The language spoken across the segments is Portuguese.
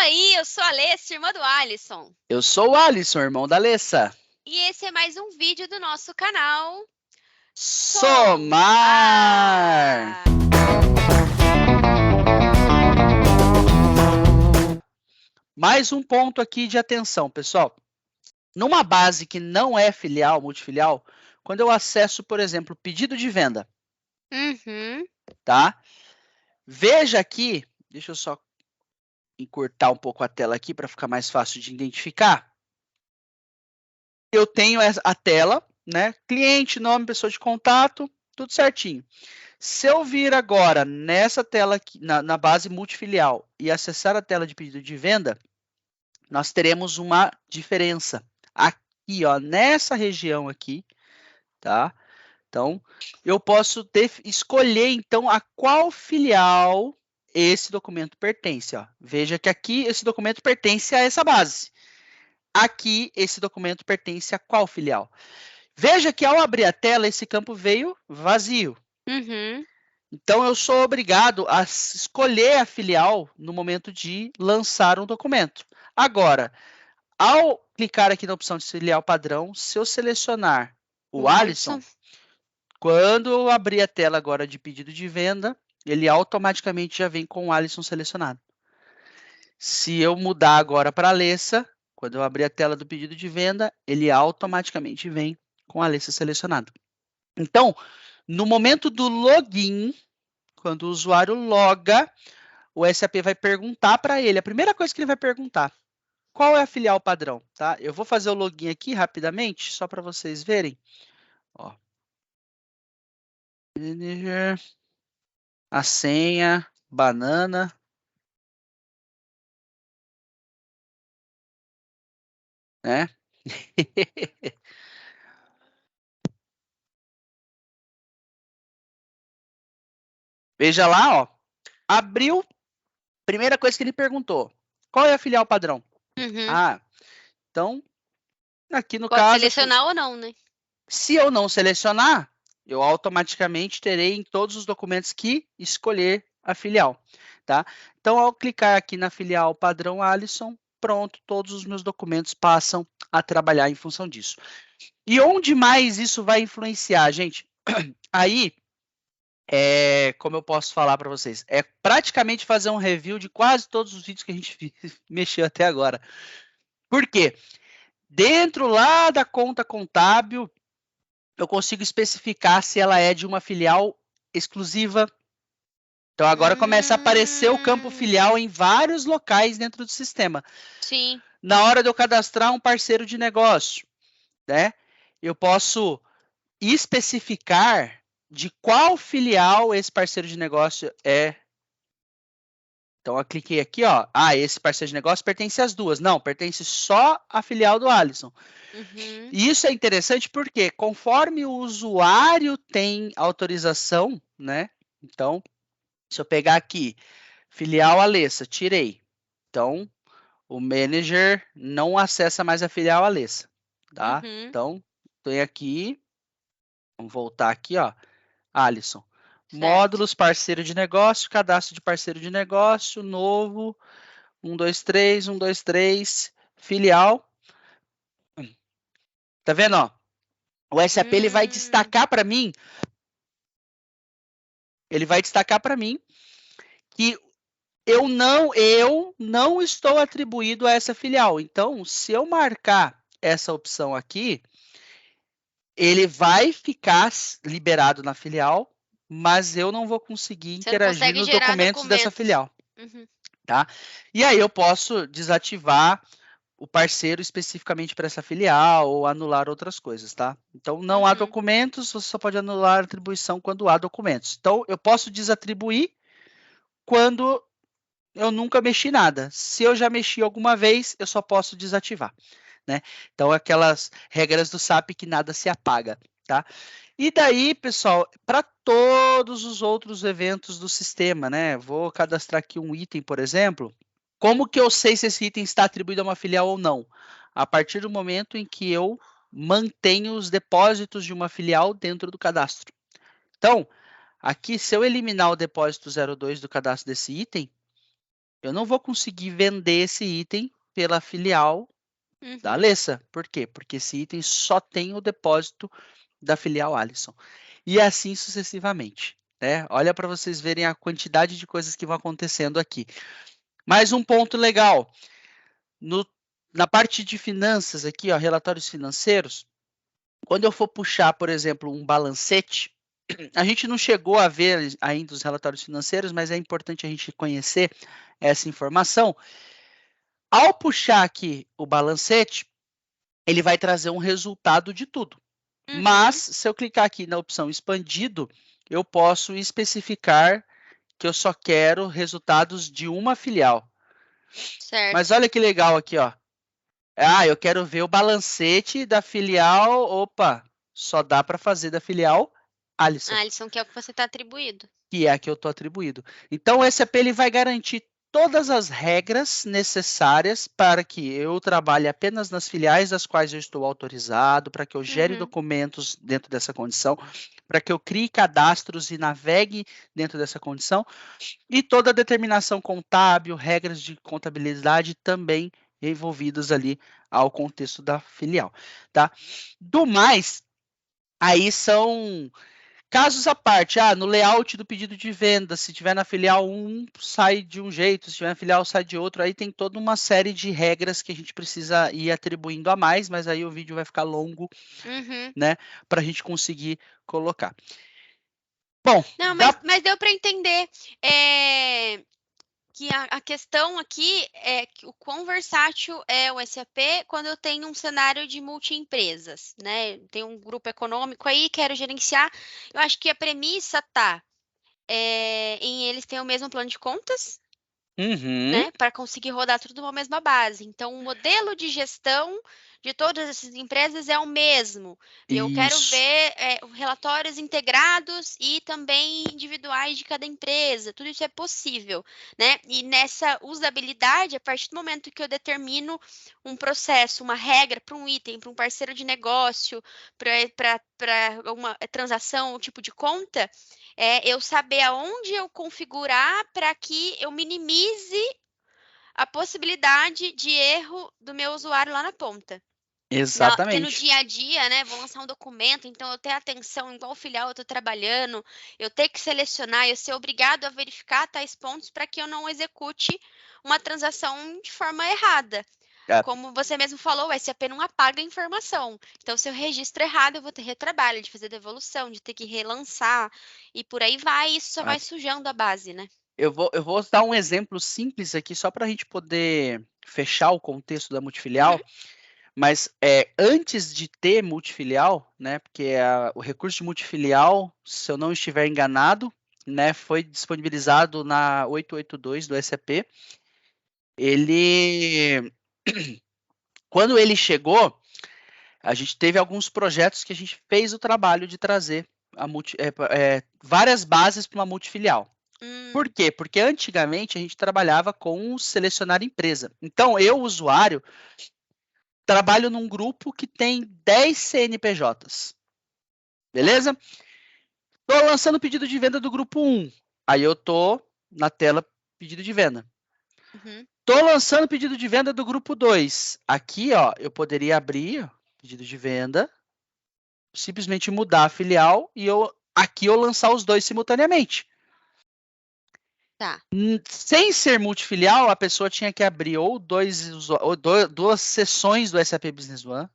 aí, eu sou a Alessa, irmã do Alisson. Eu sou o Alisson, irmão da Alessa. E esse é mais um vídeo do nosso canal Somar! Mais um ponto aqui de atenção, pessoal. Numa base que não é filial, multifilial, quando eu acesso, por exemplo, pedido de venda, tá? Veja aqui, deixa eu só encurtar um pouco a tela aqui para ficar mais fácil de identificar. Eu tenho a tela, né? Cliente, nome, pessoa de contato, tudo certinho. Se eu vir agora nessa tela aqui, na base multifilial e acessar a tela de pedido de venda, nós teremos uma diferença. Aqui, ó, nessa região aqui, tá? Então, eu posso escolher, então, a qual filial esse documento pertence. Ó. Veja que aqui esse documento pertence a essa base. Aqui, esse documento pertence a qual filial? Veja que ao abrir a tela, esse campo veio vazio. Então, eu sou obrigado a escolher a filial no momento de lançar um documento. Agora, ao clicar aqui na opção de filial padrão, se eu selecionar o Alisson, quando eu abrir a tela agora de pedido de venda, ele automaticamente já vem com o Alisson selecionado. Se eu mudar agora para a Alessa, quando eu abrir a tela do pedido de venda, ele automaticamente vem com a Alessa selecionado. Então, no momento do login, quando o usuário loga, o SAP vai perguntar para ele, a primeira coisa que ele vai perguntar, qual é a filial padrão? Tá? Eu vou fazer o login aqui rapidamente, só para vocês verem. Ó. Manager, a senha, banana. Né? Veja lá, ó. Abriu, primeira coisa que ele perguntou, qual é a filial padrão? Ah, então, aqui no caso... Pode selecionar ou não, né? Se eu não selecionar, eu automaticamente terei em todos os documentos que escolher a filial, tá? Então, ao clicar aqui na filial padrão Alisson, pronto, todos os meus documentos passam a trabalhar em função disso. E onde mais isso vai influenciar, gente? Aí, como eu posso falar para vocês, é praticamente fazer um review de quase todos os vídeos que a gente mexeu até agora. Por quê? Dentro lá da conta contábil, eu consigo especificar se ela é de uma filial exclusiva. Então, agora começa a aparecer o campo filial em vários locais dentro do sistema. Sim. Na hora de eu cadastrar um parceiro de negócio, né? Eu posso especificar de qual filial esse parceiro de negócio é. Então, eu cliquei aqui, ó. Ah, esse parceiro de negócio pertence às duas. Não, pertence só à filial do Alisson. E isso é interessante porque conforme o usuário tem autorização, né? Então, se eu pegar aqui, filial Alessa, tirei. Então, o manager não acessa mais a filial Alessa, tá? Então, tem aqui, vamos voltar aqui, ó, Alisson. Certo. Módulos, parceiro de negócio, cadastro de parceiro de negócio, novo, 123, 123, filial. Tá vendo, ó? O SAP ele vai destacar para mim, que eu não estou atribuído a essa filial. Então, se eu marcar essa opção aqui, ele vai ficar liberado na filial, mas eu não vou conseguir interagir nos documentos dessa filial. Tá? E aí eu posso desativar o parceiro especificamente para essa filial ou anular outras coisas, tá? Então, não há documentos, você só pode anular a atribuição quando há documentos. Então, eu posso desatribuir quando eu nunca mexi nada. Se eu já mexi alguma vez, eu só posso desativar, né? Então, aquelas regras do SAP que nada se apaga, tá? E daí, pessoal, para todos os outros eventos do sistema, né? Vou cadastrar aqui um item, por exemplo. Como que eu sei se esse item está atribuído a uma filial ou não? A partir do momento em que eu mantenho os depósitos de uma filial dentro do cadastro. Então, aqui, se eu eliminar o depósito 02 do cadastro desse item, eu não vou conseguir vender esse item pela filial da Uhum. Alessa. Por quê? Porque esse item só tem o depósito da filial Alisson. E assim sucessivamente. Né? Olha para vocês verem a quantidade de coisas que vão acontecendo aqui. Mais um ponto legal. Na parte de finanças aqui, ó, relatórios financeiros, quando eu for puxar, por exemplo, um balancete, a gente não chegou a ver ainda os relatórios financeiros, mas é importante a gente conhecer essa informação. Ao puxar aqui o balancete, ele vai trazer um resultado de tudo. Uhum. Mas, se eu clicar aqui na opção expandido, eu posso especificar que eu só quero resultados de uma filial. Certo. Mas olha que legal aqui, ó. Eu quero ver o balancete da filial. Opa, só dá para fazer da filial Alisson. Alisson, que é o que você está atribuído. Que é a que eu estou atribuído. Então, o SAP ele vai garantir todas as regras necessárias para que eu trabalhe apenas nas filiais das quais eu estou autorizado, para que eu gere documentos dentro dessa condição, para que eu crie cadastros e navegue dentro dessa condição, e toda a determinação contábil, regras de contabilidade também envolvidas ali ao contexto da filial, tá? Do mais, aí são casos à parte, no layout do pedido de venda, se tiver na filial 1, sai de um jeito, se tiver na filial, sai de outro. Aí tem toda uma série de regras que a gente precisa ir atribuindo a mais, mas aí o vídeo vai ficar longo, né, para a gente conseguir colocar. Bom, Não, mas deu para entender que a questão aqui é que o quão versátil é o SAP quando eu tenho um cenário de multi-empresas, né? Tem um grupo econômico aí, quero gerenciar. Eu acho que a premissa está em eles terem o mesmo plano de contas, né? Para conseguir rodar tudo numa mesma base. Então, o modelo de gestão de todas essas empresas é o mesmo. E eu quero ver relatórios integrados e também individuais de cada empresa. Tudo isso é possível, né? E nessa usabilidade, a partir do momento que eu determino um processo, uma regra para um item, para um parceiro de negócio, para uma transação, um tipo de conta, eu saber aonde eu configurar para que eu minimize a possibilidade de erro do meu usuário lá na ponta. Porque no dia a dia, né, vou lançar um documento, então eu ter atenção em qual filial eu estou trabalhando, eu ter que selecionar, eu ser obrigado a verificar tais pontos para que eu não execute uma transação de forma errada. Como você mesmo falou, o SAP não apaga a informação. Então, se eu registro errado, eu vou ter retrabalho de fazer devolução, de ter que relançar, e por aí vai, e isso só vai sujando a base, né? Eu vou dar um exemplo simples aqui, só para a gente poder fechar o contexto da multifilial. Mas antes de ter multifilial, né, porque o recurso de multifilial, se eu não estiver enganado, né, foi disponibilizado na 882 do SAP. Quando ele chegou, a gente teve alguns projetos que a gente fez o trabalho de trazer várias bases para uma multifilial. Por quê? Porque antigamente a gente trabalhava com selecionar empresa. Então, eu, usuário, trabalho num grupo que tem 10 CNPJs. Beleza? Estou lançando o pedido de venda do grupo 1. Aí eu estou na tela pedido de venda. Estou lançando o pedido de venda do grupo 2. Aqui, ó, eu poderia abrir pedido de venda, simplesmente mudar a filial e aqui eu lançar os dois simultaneamente. Tá. Sem ser multifilial, a pessoa tinha que abrir ou duas sessões do SAP Business One,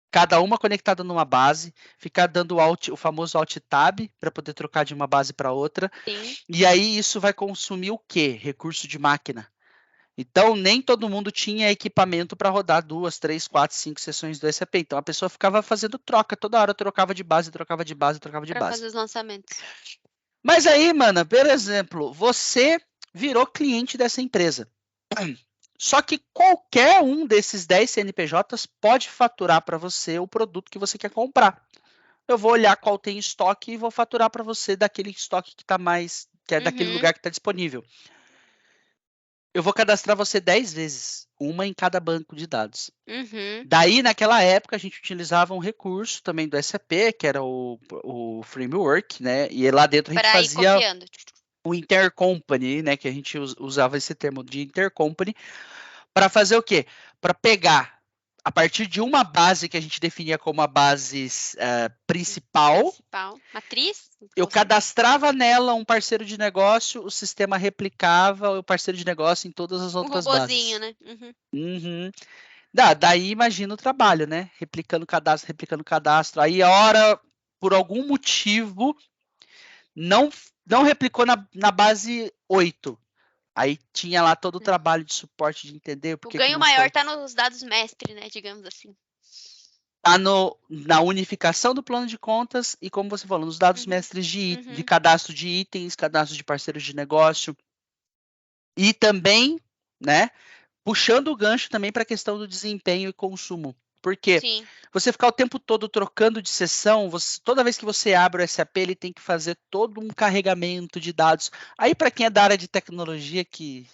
cada uma conectada numa base, ficar dando o famoso Alt Tab para poder trocar de uma base para outra. Sim. E aí isso vai consumir o quê? Recurso de máquina. Então, nem todo mundo tinha equipamento para rodar 2, 3, 4, 5 sessões do SAP. Então, a pessoa ficava fazendo troca. Toda hora trocava de base, trocava de base, trocava de base. Para fazer os lançamentos. Mas aí, mano, por exemplo, você virou cliente dessa empresa. Só que qualquer um desses 10 CNPJs pode faturar para você o produto que você quer comprar. Eu vou olhar qual tem estoque e vou faturar para você daquele estoque que está mais, que é daquele lugar que está disponível. Eu vou cadastrar você 10 vezes, uma em cada banco de dados. Daí, naquela época, a gente utilizava um recurso também do SAP, que era o framework, né? E lá dentro a gente fazia... Ir copiando. o intercompany, né, que a gente usava esse termo de intercompany, para fazer o quê? Para pegar a partir de uma base que a gente definia como a base principal, matriz, eu cadastrava nela um parceiro de negócio, o sistema replicava o parceiro de negócio em todas as outras bases. Né? Uhum. Daí imagina o trabalho, né? Replicando cadastro. Aí a hora, por algum motivo, não replicou na base 8. Aí tinha lá todo o trabalho de suporte de entender porque o ganho maior está nos dados mestre, né? Digamos assim. Está na unificação do plano de contas e, como você falou, nos dados mestres de cadastro de itens, cadastro de parceiros de negócio. E também, né, puxando o gancho também para a questão do desempenho e consumo. Porque você ficar o tempo todo trocando de sessão, toda vez que você abre o SAP, ele tem que fazer todo um carregamento de dados. Aí, para quem é da área de tecnologia, que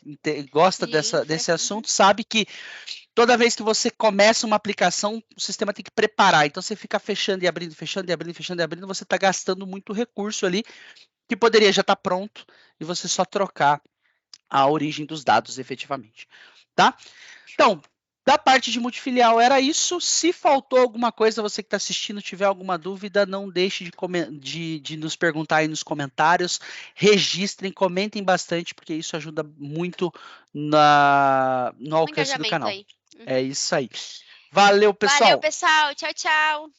gosta desse assunto, sabe que toda vez que você começa uma aplicação, o sistema tem que preparar. Então, você fica fechando e abrindo, fechando e abrindo, fechando e abrindo, você está gastando muito recurso ali, que poderia já estar pronto, e você só trocar a origem dos dados efetivamente. Tá? Então, da parte de multifilial era isso. Se faltou alguma coisa, você que está assistindo, tiver alguma dúvida, não deixe de nos perguntar aí nos comentários. Registrem, comentem bastante, porque isso ajuda muito no alcance do canal. É isso aí. Valeu, pessoal. Valeu, pessoal. Tchau, tchau.